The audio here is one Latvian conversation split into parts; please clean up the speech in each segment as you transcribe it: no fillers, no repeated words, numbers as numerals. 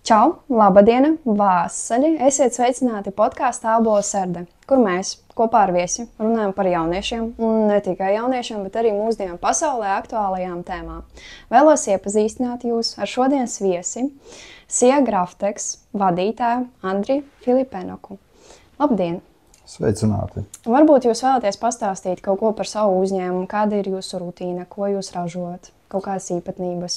Čau, labadiena, vāsaļi! Esiet sveicināti podkāstā Ābola serde, kur mēs kopā ar viesi runājam par jauniešiem, un ne tikai jauniešiem, bet arī mūsdienu pasaulē aktuālajām tēmām. Vēlos iepazīstināt jūs ar šodienas viesi, SIA Graftex vadītāju Andriju Filipenoku. Labdien! Sveicināti! Varbūt jūs vēlaties pastāstīt kaut ko par savu uzņēmumu, kāda ir jūsu rutīna, ko jūs ražojat? Kaut kādas īpatnības?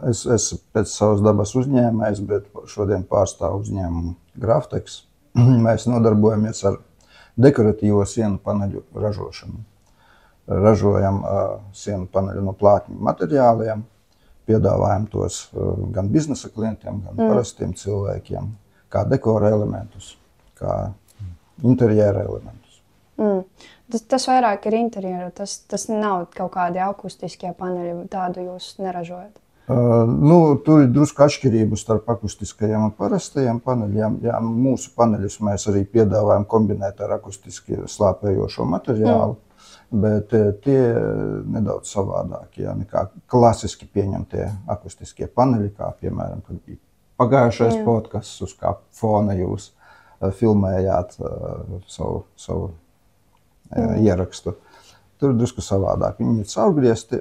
Es pēc savas dabas uzņēmējs, bet šodien pārstāvu uzņēmumu Graftex. Mēs nodarbojamies ar dekoratīvo sienu paneļu ražošanu. Ražojam sienu paneļu no plātņu materiāliem, piedāvājam tos gan biznesa klientiem, gan parastiem cilvēkiem, kā dekora elementus, kā interjera elementus. Tas vairāk ir interjera, tas nav kaut kādi akustiskie paneļi, tādu jūs neražojat? Tur ir drusku atšķirību starp akustiskajiem un parastajiem paneļiem. Jā, mūsu paneļus mēs arī piedāvājam kombinēt ar akustiski slāpējošo materiālu, bet tie nedaudz savādākie, nekā klasiski pieņemtie akustiskie paneļi, kā piemēram, kad bija pagājušais podcasts, uz kā fona jūs filmējāt savu ierakstu. Tur drusku savādāk. Viņi ir caurgriezti,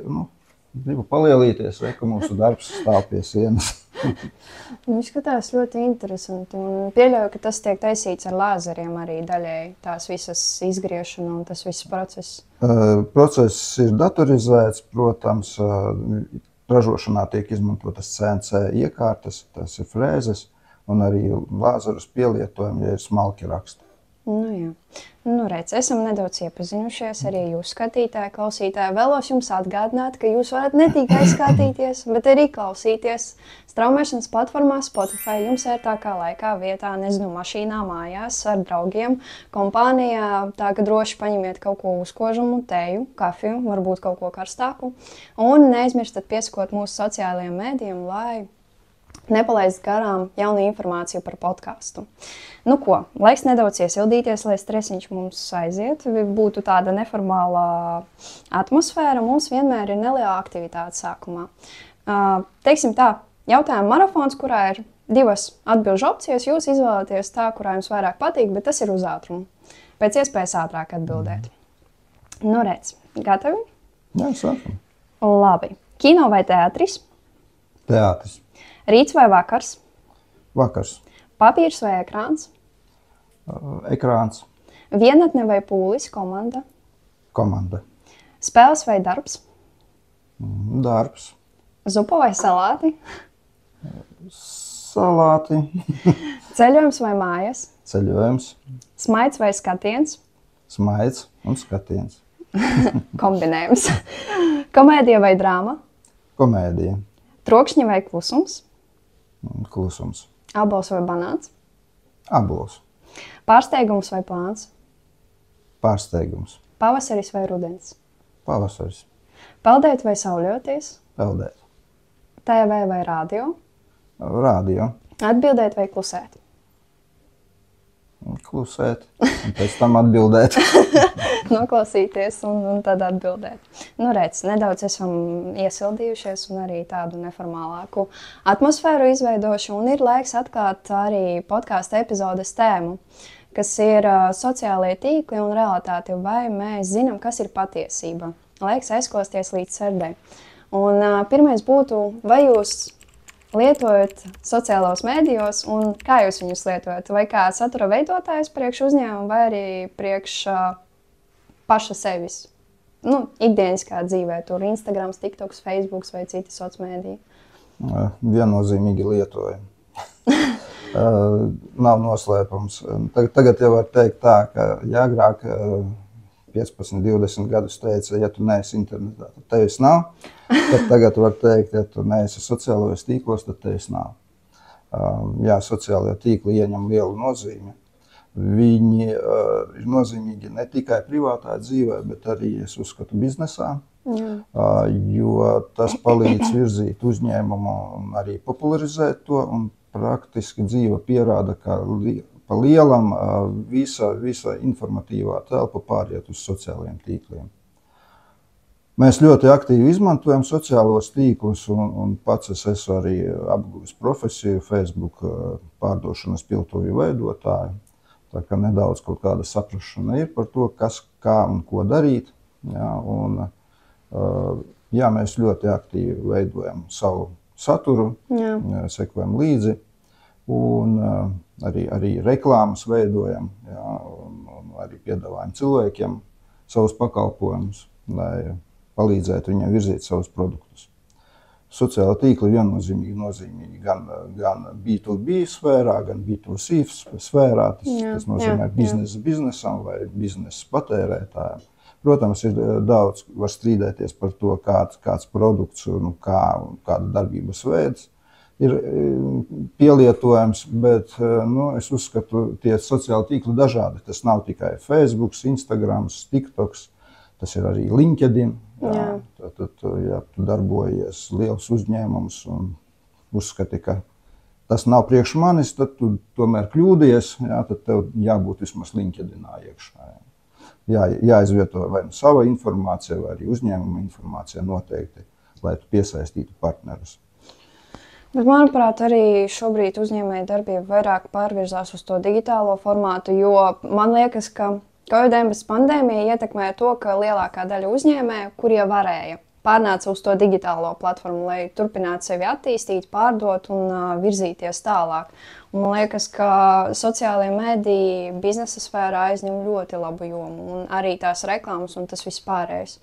gribu palielīties, ka mūsu darbs stāv pie sienas. Izskatās ļoti interesanti. Un pieļauju, ka tas tiek taisīts ar lāzeriem arī daļēji, tās visas izgriešana un tas viss process. Process ir datorizēts, protams, ražošanā tiek izmantotas CNC iekārtas, tas ir frēzes, un arī lāzerus pielietojam, ja ir smalki raksti. Redz, esam nedaudz iepazinušies arī jūs skatītāji, klausītāji. Vēlos jums atgādināt, ka jūs varat ne tikai skatīties, bet arī klausīties straumēšanas platformā Spotify. Jums ērtākā laikā vietā, mašīnā, mājās, ar draugiem, kompānijā, tā ka droši paņemiet kaut ko uzkožumu, teju, kafiju, varbūt kaut ko karstāku. Un neaizmirstat piesakot mūsu sociālajiem mēdījiem, lai nepalaist garām jaunu informāciju par podcastu. Laiks nedaudz iesildīties, lai stresiņš mums aiziet, būtu tāda neformālā atmosfēra, mums vienmēr ir neliela aktivitāte sākumā. Teiksim tā, jautājuma marafons, kurā ir divas atbilžu opcijas, jūs izvēlaties tā, kurā jums vairāk patīk, bet tas ir uz ātrumu. Pēc iespējas ātrāk atbildēt. Redz, gatavi? Jā, sākam. Labi. Kino vai teātris? Teātris. Rīts vai vakars? Vakars. Papīrs vai ekrāns? Ekrāns. Vienatne vai pūlis? Komanda? Komanda. Spēles vai darbs? Darbs. Zupa vai salāti? Salāti. Ceļojums vai mājas? Ceļojums. Smaids vai skatiens? Smaids un skatiens. Kombinējums. Komēdija vai drāma? Komēdija. Trokšņi vai klusums? Klusums. Abols vai banāns? Abols. Pārsteigums vai plāns? Pārsteigums. Pavasaris vai rudens? Pavasaris. Peldēt vai sauļoties? Peldēt. TV vai radio? Radio. Atbildēt vai klusēt? Klusēt, un pēc tam atbildēt. Noklausīties un tad atbildēt. Redz, nedaudz esam iesildījušies un arī tādu neformālāku atmosfēru izveidošu, un ir laiks atklāt arī podkāsta epizodes tēmu, kas ir sociālie tīkli un realitāte, vai mēs zinām, kas ir patiesība. Laiks aizklāsties līdz serdei. Un pirmais būtu, vai jūs lietojat sociālos mēdījos un kā jūs viņus lietojat? Vai kā satura veidotājs priekš uzņēmumu vai arī priekš paša sevis? Ikdieniskā dzīvē, tur Instagrams, TikToks, Facebooks vai citi sociālmēdiji? Viennozīmīgi lietoju. Nav noslēpums. Tagad jau var teikt tā, ka agrāk 15, 20 gadus teica, ja tu neesi internetā, tad tevis nav. Tad tagad var teikt, ja tu neesi sociālajos tīklos, tad tevis nav. Jā, sociālajie tīkli ieņem lielu nozīmi. Viņi ir nozīmīgi ne tikai privātā dzīvē, bet arī, es uzskatu, biznesā, jo tas palīdz virzīt uzņēmumu un arī popularizēt to, un praktiski dzīve pierāda, ka pa lielam visa informatīvā telpa pāriet uz sociālajiem tīkliem. Mēs ļoti aktīvi izmantojam sociālos tīklus, un pats es esmu arī apguvis profesiju Facebook pārdošanas piltuvju veidotāju. Tā kā nedaudz kaut kāda saprašana ir par to, kas, kā un ko darīt. Jā, un, jā, mēs ļoti aktīvi veidojam savu saturu, sekojam līdzi, un arī reklāmas veidojam, jā, un arī piedāvājam cilvēkiem savus pakalpojumus, lai palīdzētu viņiem virzīt savus produktus. Sociāla tīkla viennozīmīgi nozīmīgi gan B2B sfērā, gan B2C sfērā. Tas nozīmē biznesam vai biznesa patērētājiem. Protams, ir daudz, var strīdēties par to, kāds produkts, kāda darbības veids ir pielietojams, bet es uzskatu, tie sociāli tīkli dažādi. Tas nav tikai Facebook, Instagram, TikToks, tas ir arī LinkedIn. Tad, ja tu darbojies liels uzņēmums un uzskati, ka tas nav priekš manis, tad tu tomēr kļūdies, tad tev jābūt vismaz LinkedInā iekšā. Jāizvieto vai sava informācija, vai arī uzņēmuma informācija noteikti, lai tu piesaistītu partnerus. Bet, manuprāt, arī šobrīd uzņēmēja darbība vairāk pārvirzās uz to digitālo formātu, jo man liekas, ka COVID-19 pandēmija ietekmēja to, ka lielākā daļa uzņēmēju, kurie varēja, pārnāca uz to digitālo platformu, lai turpinātu sevi attīstīt, pārdot un virzīties tālāk. Un man liekas, ka sociālajie mediji biznesa sfērā aizņem ļoti labu jomu, un arī tās reklāmas un tas viss pārējais.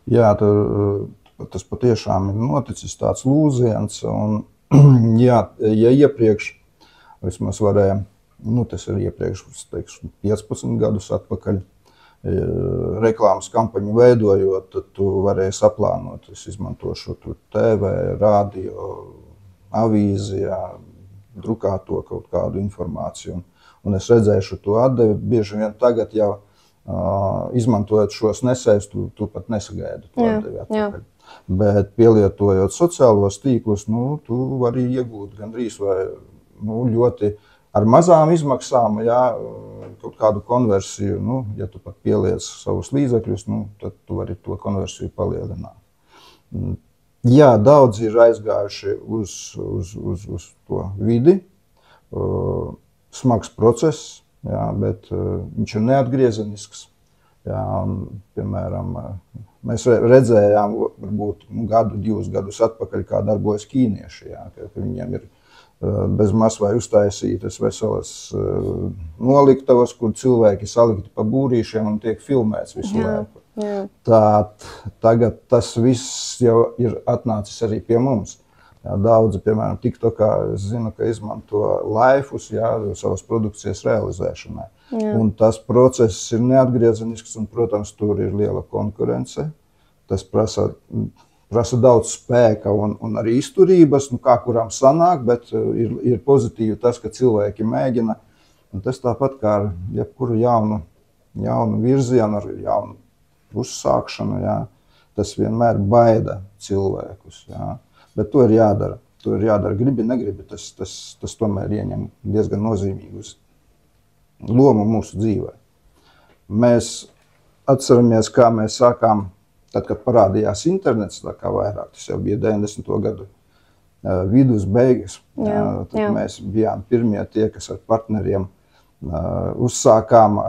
Jā, tas patiešām ir noticis tāds lūziens, un ja iepriekš vismaz varēja, tas ir iepriekš, teikšu, 15 gadus atpakaļ, reklāmas kampaņu veidojot, tad tu varēji saplānot, es izmantošu TV, radio, avīzi, drukāto kaut kādu informāciju, un es redzēšu to atdevi. Bieži vien tagad jau izmantojot šos nesējus, tu pat nesagaidi to atdevi atpakaļ. Bet pielietojot sociālos tīklus, tu vari iegūt gandrīz vai ļoti ar mazām izmaksām, kaut kādu konversiju, ja tu pat pieliec savus līdzekļus, tad tu vari to konversiju palielināt. Jā, daudz ir aizgājuši uz to vidi, smags process, bet viņš ir neatgriezenisks. Piemēram, mēs redzējām varbūt gadu, 2 gadus atpakaļ, kā darbojas ķīnieši, ka viņiem ir bez maz vai uztaisītas veselas noliktavas, kur cilvēki salikti pa būrīšiem un tiek filmēts visu laiku. Tagad tas viss jau ir atnācis arī pie mums. Daudzi, piemēram, TikTokā, es zinu, ka izmanto laifus savas produkcijas realizēšanai. Un tas process ir neatgriezenisks, un, protams, tur ir liela konkurence. Tas prasa daudz spēka un arī izturības, kā kuram sanāk, bet ir pozitīvi tas, ka cilvēki mēģina. Un tas tāpat kā ar jebkuru jaunu virzienu, ar jaunu uzsākšanu, tas vienmēr baida cilvēkus. Bet to ir jādara. To ir jādara gribi, negribi. Tas tomēr ieņem diezgan nozīmīgu lomu mūsu dzīvē. Mēs atceramies, kā mēs sākām. Tad, kad parādījās internets, tā kā vairāk, tas jau bija 90. gadu vidus beigas. Tad mēs bijām pirmie tie, kas ar partneriem uzsākām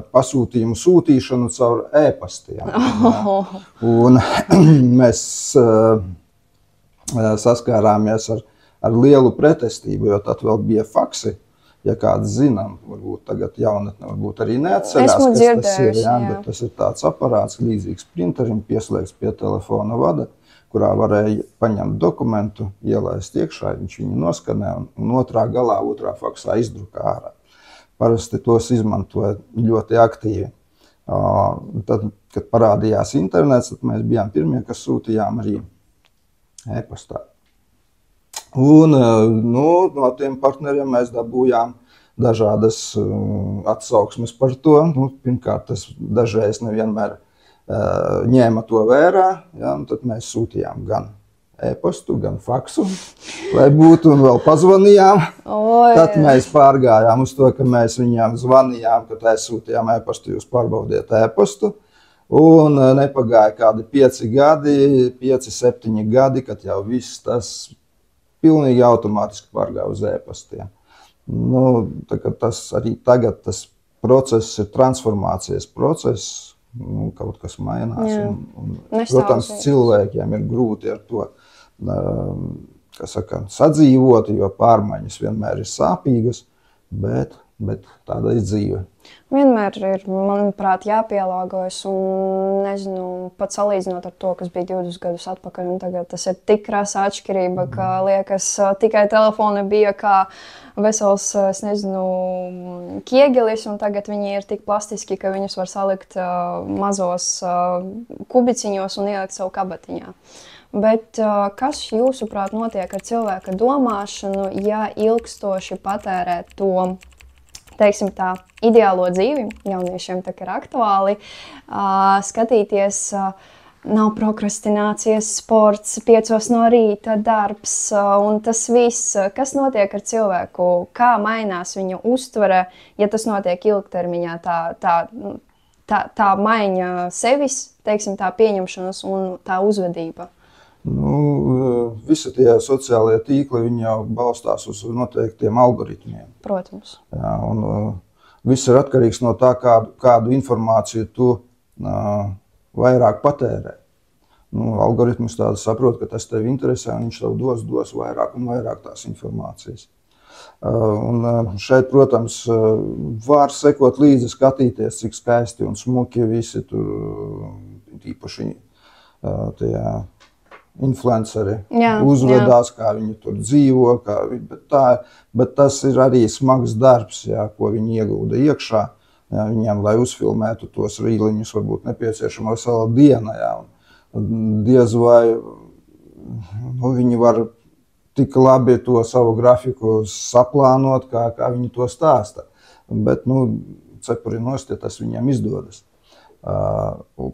pasūtījumu sūtīšanu caur e-pastiem. Un mēs saskārāmies ar lielu pretestību, jo tad vēl bija faksi. Ja kāds zinām, varbūt tagad jaunatne varbūt arī neatcerās, kas tas ir, bet tas ir tāds aparāts, līdzīgs printerim, pieslēgts pie telefona vada, kurā varēja paņemt dokumentu, ielaist iekšā, viņš viņu noskanē un otrā galā, otrā faksā izdrukā ārā. Parasti tos izmantoja ļoti aktīvi. Tad, kad parādījās internets, tad mēs bijām pirmie, kas sūtījām arī e-pastā. Un no tiem partneriem mēs dabūjām dažādas atsauksmes par to. Pirmkārt, tas dažreiz nevienmēr ņēma to vērā, un tad mēs sūtījām gan e-pastu, gan faksu, lai būtu, un vēl pazvanījām. Tad mēs pārgājām uz to, ka mēs viņām zvanījām, kad aizsūtījām e-pastu, jūs pārbaudiet e-pastu. Un nepagāja kādi 5 gadi, 7 gadi, kad jau viss tas pilnīgi automātiski pārgāja uz e-pastiem. Nu, tas arī tagad tas process ir transformācijas process, kaut kas mainās. Protams, cilvēkiem ir grūti ar to sadzīvot, jo pārmaiņas vienmēr ir sāpīgas, bet tāda ir dzīve. Vienmēr ir, manuprāt, jāpielāgojas un, nezinu, pat salīdzinot ar to, kas bija 20 gadus atpakaļ, un tagad tas ir tik krasa atšķirība, ka liekas, tikai telefoni bija kā vesels, es nezinu, kiegelis, un tagad viņi ir tik plastiski, ka viņus var salikt mazos kubiciņos un ielikt savu kabatiņā. Bet kas, jūsuprāt, notiek ar cilvēka domāšanu, ja ilgstoši patērē to, teiksim tā, ideālo dzīvi, jauniešiem tā ir aktuāli, skatīties, nav prokrastinācijas, sports, 5 no rīta, darbs un tas viss, kas notiek ar cilvēku, kā mainās viņa uztvere, ja tas notiek ilgtermiņā, tā maiņa sevis, teiksim tā, pieņemšanas un tā uzvedība. Visi tie sociālie tīkli, viņi jau balstās uz noteiktiem algoritmiem. Protams. Jā, un viss ir atkarīgs no tā, kādu informāciju tu vairāk patērē. Algoritms tādu saprot, ka tas tevi interesē, un viņš tev dos vairāk un vairāk tās informācijas. Un šeit, protams, var sekot līdzi, skatīties, cik skaisti un smuki visi tur īpaši tie influenceri uzvedās, kā viņi tur dzīvo, bet tas ir arī smags darbs, ko viņi iegulda iekšā. Viņiem, lai uzfilmētu tos rīliņus, varbūt nepieciešama vesela diena. Diez vai viņi var tik labi to savu grafiku saplānot, kā viņi to stāsta. Bet, cepuri nost, ja tas viņiem izdodas.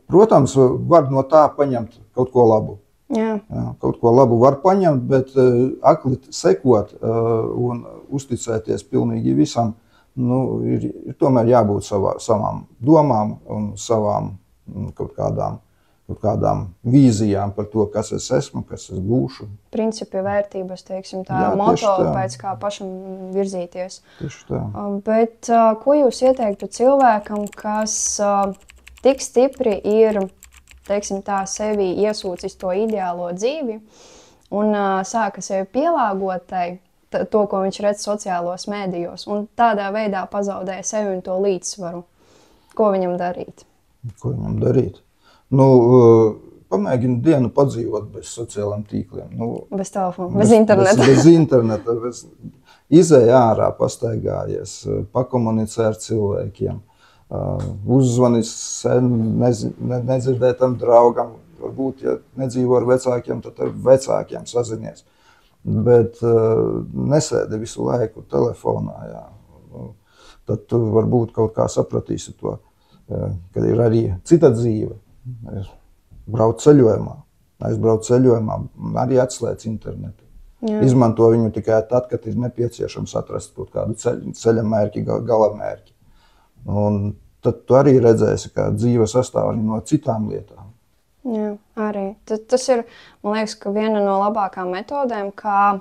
Protams, var no tā paņemt kaut ko labu. Jā, kaut ko labu var paņemt, bet akli sekot un uzticēties pilnīgi visam, ir tomēr jābūt savām domām un savām kaut kādām vīzijām par to, kas es esmu, kas es būšu. Principi, vērtības, teiksim tā, moto, pēc kā pašam virzīties. Tieši tā. Bet ko jūs ieteiktu cilvēkam, kas tik stipri ir, teiksim tā, sevi iesūcis to ideālo dzīvi un sāka sevi pielāgot to, ko viņš redz sociālos mēdījos, un tādā veidā pazaudē sevi un to līdzsvaru. Ko viņam darīt? Ko viņam darīt? Pamēģini dienu padzīvot bez sociāliem tīkliem. Bez telefona, bez interneta. Bez interneta. Izej ārā, pastaigājies, pakomunicē ar cilvēkiem. Uzzvanis nedzirdētam draugam, varbūt, ja nedzīvo ar vecākiem, tad ar vecākiem sazinies. Bet nesēdi visu laiku telefonā, tad tu varbūt kaut kā sapratīsi to, kad ir arī cita dzīve. Brauc ceļojumā, aizbrauc ceļojumā, arī atslēdz internetu. Izmanto viņu tikai tad, kad ir nepieciešams atrast kaut kādu ceļa mērķi, gala mērķi. Un tad tu arī redzēsi, ka dzīve sastāv arī no citām lietām. Jā, arī. Tas ir, man liekas, ka viena no labākām metodēm, kā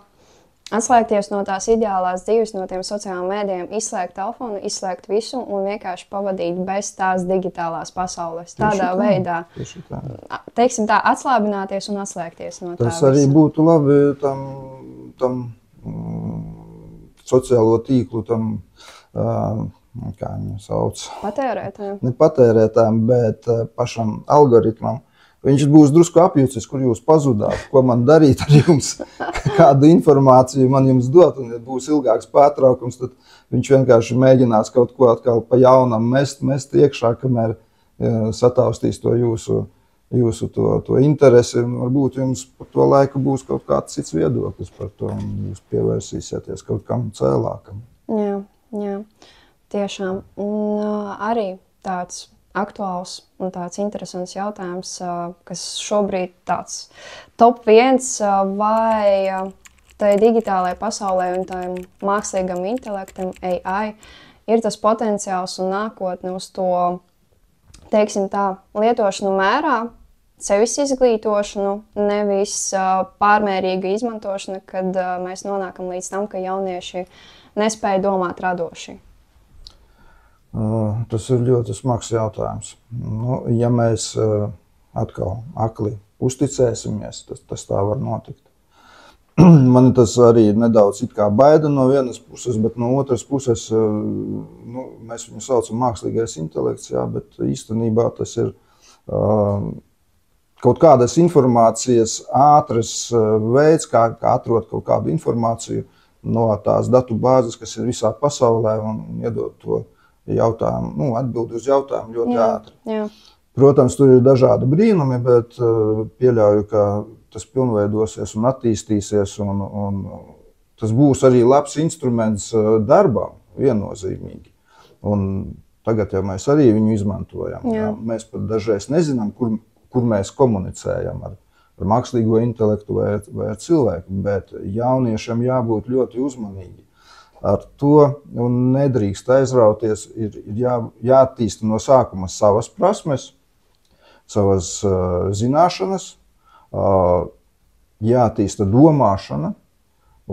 atslēgties no tās ideālās dzīves, no tiem sociālajiem mēdījiem, izslēgt telefonu, izslēgt visu un vienkārši pavadīt bez tās digitālās pasaules. Tādā veidā, teiksim tā, atslābināties un atslēgties no tā. Tas arī būtu labi tam sociālo tīklu, kā viņu sauc? Patērētājiem. Ne patērētājiem, bet pašam algoritmam. Viņš būs drusku apjucis, kur jūs pazudāt, ko man darīt ar jums, kādu informāciju man jums dot, un ja būs ilgāks pārtraukums, tad viņš vienkārši mēģinās kaut ko atkal pa jaunam mest iekšā, kamēr sataustīs to jūsu to interesi, un varbūt jums par to laiku būs kaut kāds cits viedoklis par to, un jūs pievērsīsieties kaut kam cēlākam. Jā, tiešām. Un arī tāds aktuāls un tāds interesants jautājums, kas šobrīd tāds top 1, vai tai digitālajai pasaulē un tam mākslīgam intelektam, AI, ir tas potenciāls un nākotne uz to, teiksim tā, lietošanu mērā, sevis izglītošanu, nevis pārmērīga izmantošana, kad mēs nonākam līdz tam, ka jaunieši nespēja domāt radoši? Tas ir ļoti smags jautājums. Nu, ja mēs atkal akli uzticēsimies, tas tā var notikt. Man tas arī nedaudz it kā baida no vienas puses, bet no otras puses, nu, mēs viņu saucam mākslīgais intelekts, jā, bet īstenībā tas ir kaut kādas informācijas ātras veids, kā atrod kaut kādu informāciju no tās datu bāzes, kas ir visā pasaulē, un iedot to jautājumu, nu, atbildi uz jautājumu ļoti ātri. Jā. Protams, tur ir dažādi brīnumi, bet pieļauju, ka tas pilnveidosies un attīstīsies, un tas būs arī labs instruments darbam, viennozīmīgi. Un tagad jau mēs arī viņu izmantojam. Jā. Mēs pat dažreiz nezinām, kur mēs komunicējam ar mākslīgo intelektu vai ar cilvēku, bet jauniešiem jābūt ļoti uzmanīgi ar to, un nedrīkst aizrauties, ir jāattīsta no sākuma savas prasmes, savas zināšanas, jāattīsta domāšana,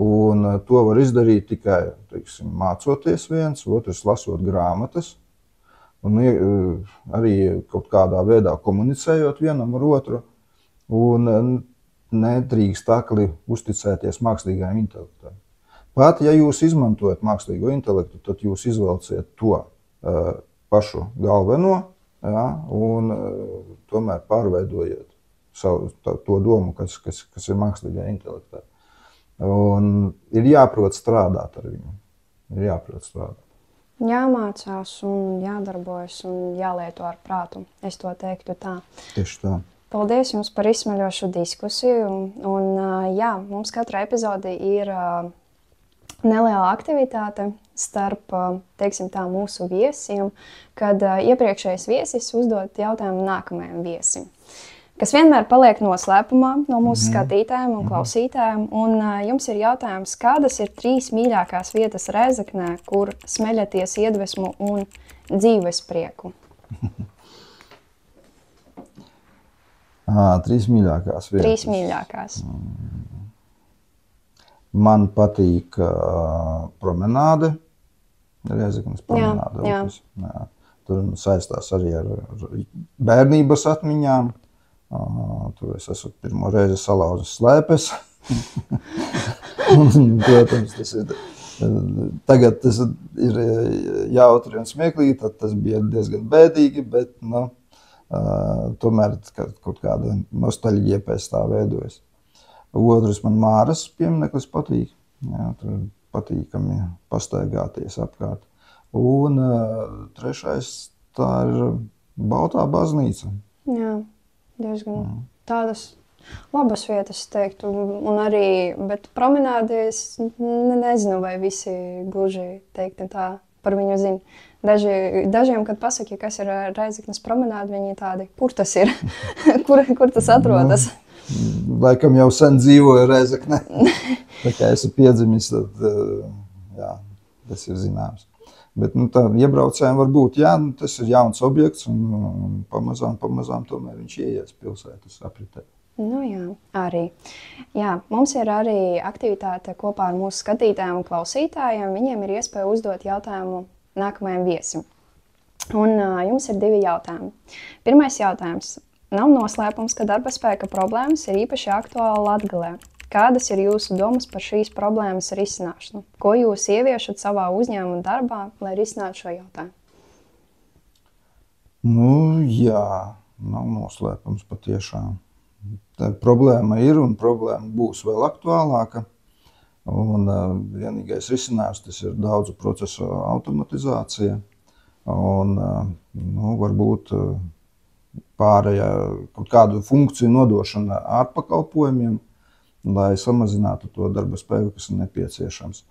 un to var izdarīt tikai, teiksim, mācoties viens, otrs lasot grāmatas, un arī kaut kādā veidā komunicējot vienam ar otru, un nedrīkst akli uzticēties mākslīgajam intelektam. Pat, ja jūs izmantojat mākslīgo intelektu, tad jūs izvelciet to pašu galveno, ja, un tomēr pārveidojiet to domu, kas ir mākslīgajā intelektā. Un ir jāprot strādāt ar viņu. Ir jāprot strādāt. Jāmācās un jādarbojas un jālieto ar prātu. Es to teiktu tā. Tieši tā. Paldies jums par izsmeļošu diskusiju. Un jā, mums katra epizode ir neliela aktivitāte starp, teiksim tā, mūsu viesiem, kad iepriekšējais viesis uzdod jautājumu nākamajam viesim, kas vienmēr paliek noslēpumā no mūsu skatītājiem un klausītājiem. Un jums ir jautājums, kādas ir 3 mīļākās vietas Rēzeknē, kur smeļaties iedvesmu un dzīves prieku? 3 mīļākās vietas. 3 mīļākās. Man patīk promenāde, Rēzeknes promenāde. Jā. Tur saistās arī ar bērnības atmiņām. Tur es esmu pirmo reizi salauzis slēpes. Protams, tas ir, tagad tas ir jautri un smieklīgi, tad tas bija diezgan bēdīgi, bet tomēr kaut kāda nostalģija pēc tā veidojas. Otrs man Māras piemineklis patīk. Jā, tur patīkami pastaigāties apkārt. Un trešais, tā ir Baltā baznīca. Jā, diezgan tādas labas vietas, teiktu. Un arī, bet promenādi es nezinu, vai visi gluži teikti tā par viņu zina. Dažiem, kad pasaki, kas ir Rēzeknes promenāde, viņi tādi, kur tas ir? kur tas atrodas? Laikam jau sen dzīvoju Rēzeknē. Tā kā esmu piedzimis, tad jā, tas ir zināms. Bet tā iebraucējiem var būt, jā, tas ir jauns objekts un pamazām tomēr viņš ieies pilsētas apritē. Nu jā, arī. Jā, mums ir arī aktivitāte kopā ar mūsu skatītājiem un klausītājiem. Viņiem ir iespēja uzdot jautājumu nākamajam viesim. Un jums ir 2 jautājumi. Pirmais jautājums. Nav noslēpums, ka darba spēka problēmas ir īpaši aktuāli Latgalē. Kādas ir jūsu domas par šīs problēmas risināšanu? Ko jūs ieviešat savā uzņēmuma darbā, lai risinātu šo jautājumu? Nu, jā, nav noslēpums patiešām. Tā problēma ir un problēma būs vēl aktuālāka. Un vienīgais risinājums tas ir daudzu procesu automatizācija. Un varbūt pārējā kaut kādu funkciju nodošana ārpakalpojumiem, lai samazinātu to darba spēku, kas ir nepieciešams.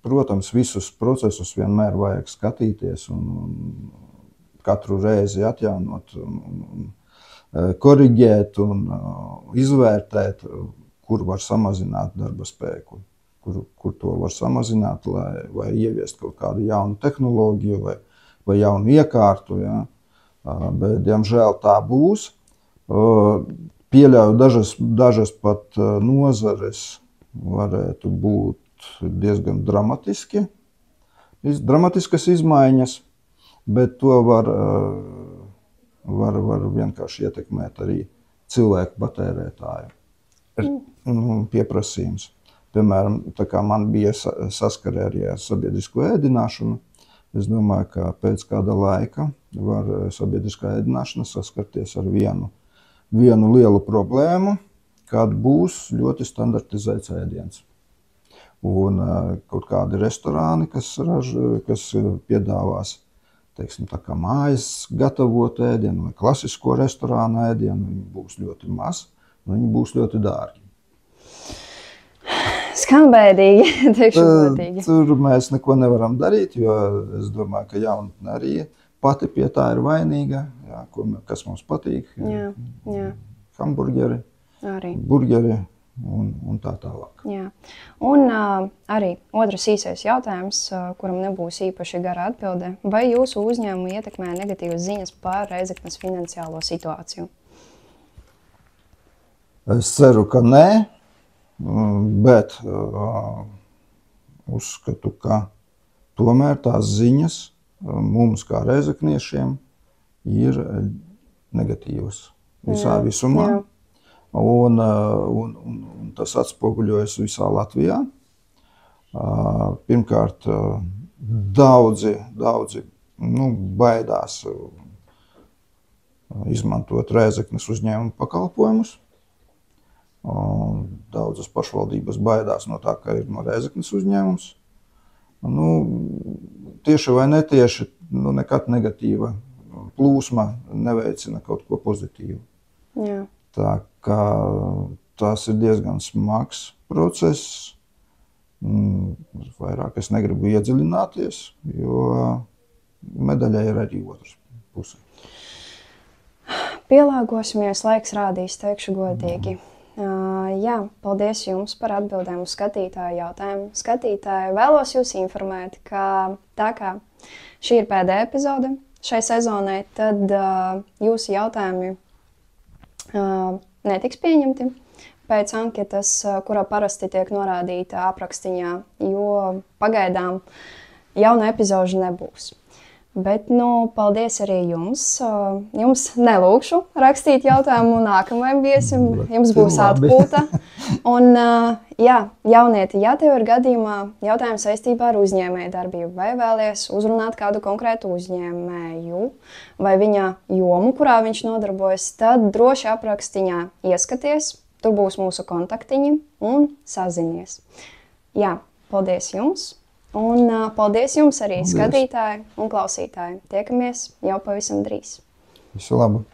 Protams, visus procesus vienmēr vajag skatīties un katru reizi atjaunot, koriģēt un izvērtēt, kur var samazināt darba spēku, kur to var samazināt, vai ieviest kaut kādu jaunu tehnoloģiju vai jaunu iekārtu. Ja? Bet, diemžēl, tā būs. Pieļauju dažas pat nozares varētu būt diezgan dramatiskas izmaiņas, bet to var vienkārši ietekmēt arī cilvēku patērētāju pieprasījums. Piemēram, tā kā man bija saskarē arī ar sabiedrisko ēdināšanu, es domāju, ka pēc kāda laika var sabiedriskā ēdināšana saskarties ar vienu lielu problēmu, kad būs ļoti standartizēts ēdiens. Un kaut kādi restorāni, kas piedāvās, teiksim, tā kā mājas gatavot ēdienu vai klasisko restorānu ēdienu, viņi būs ļoti maz, un viņi būs ļoti dārgi. Skan bēdīgi, teikšu godīgi. Tur mēs neko nevaram darīt, jo es domāju, ka jaunatne arī pati pie tā ir vainīga, jā, kas mums patīk. Jā. Hamburgeri, arī burgeri un tā tālāk. Jā. Un arī otrs īsais jautājums, kuram nebūs īpaši gara atbilde. Vai jūsu uzņēmumu ietekmē negatīvas ziņas par Rēzeknes finansiālo situāciju? Es ceru, ka nē, bet uzskatu, ka tomēr tās ziņas mums kā rēzekniešiem ir negatīvas visā visumā. Jā. Un tas atspoguļojas visā Latvijā. Pirmkārt, daudzi baidās izmantot Rēzeknes uzņēmumu pakalpojumus. Daudzas pašvaldības baidās no tā, ka ir no Rēzeknes uzņēmums. Tieši vai netieši, nekad negatīva plūsma neveicina kaut ko pozitīvu. Jā. Tā kā tas ir diezgan smags process. Vairāk es negribu iedziļināties, jo medaļai ir arī otrs puse. Pielāgosimies, laiks rādīs, teikšu godīgi. Jā, paldies jums par atbildēm uz skatītāju jautājumu. Skatītāji, vēlos jūs informēt, ka tā kā šī ir pēdējā epizode šai sezonai, tad jūsu jautājumi netiks pieņemti pēc anketas, kurā parasti tiek norādīta aprakstiņā, jo pagaidām jauna epizožu nebūs. Bet, paldies arī jums. Jums nelūkšu rakstīt jautājumu nākamajam viesim. Jums būs atpūta. Un, jaunieti, ja tev ir gadījumā jautājums saistībā ar uzņēmēju darbību, vai vēlies uzrunāt kādu konkrētu uzņēmēju, vai viņa jomu, kurā viņš nodarbojas, tad droši aprakstiņā ieskaties. Tur būs mūsu kontaktiņi un sazinies. Jā, paldies jums! Un paldies jums arī, skatītāji un klausītāji. Tiekamies jau pavisam drīz. Visu labu!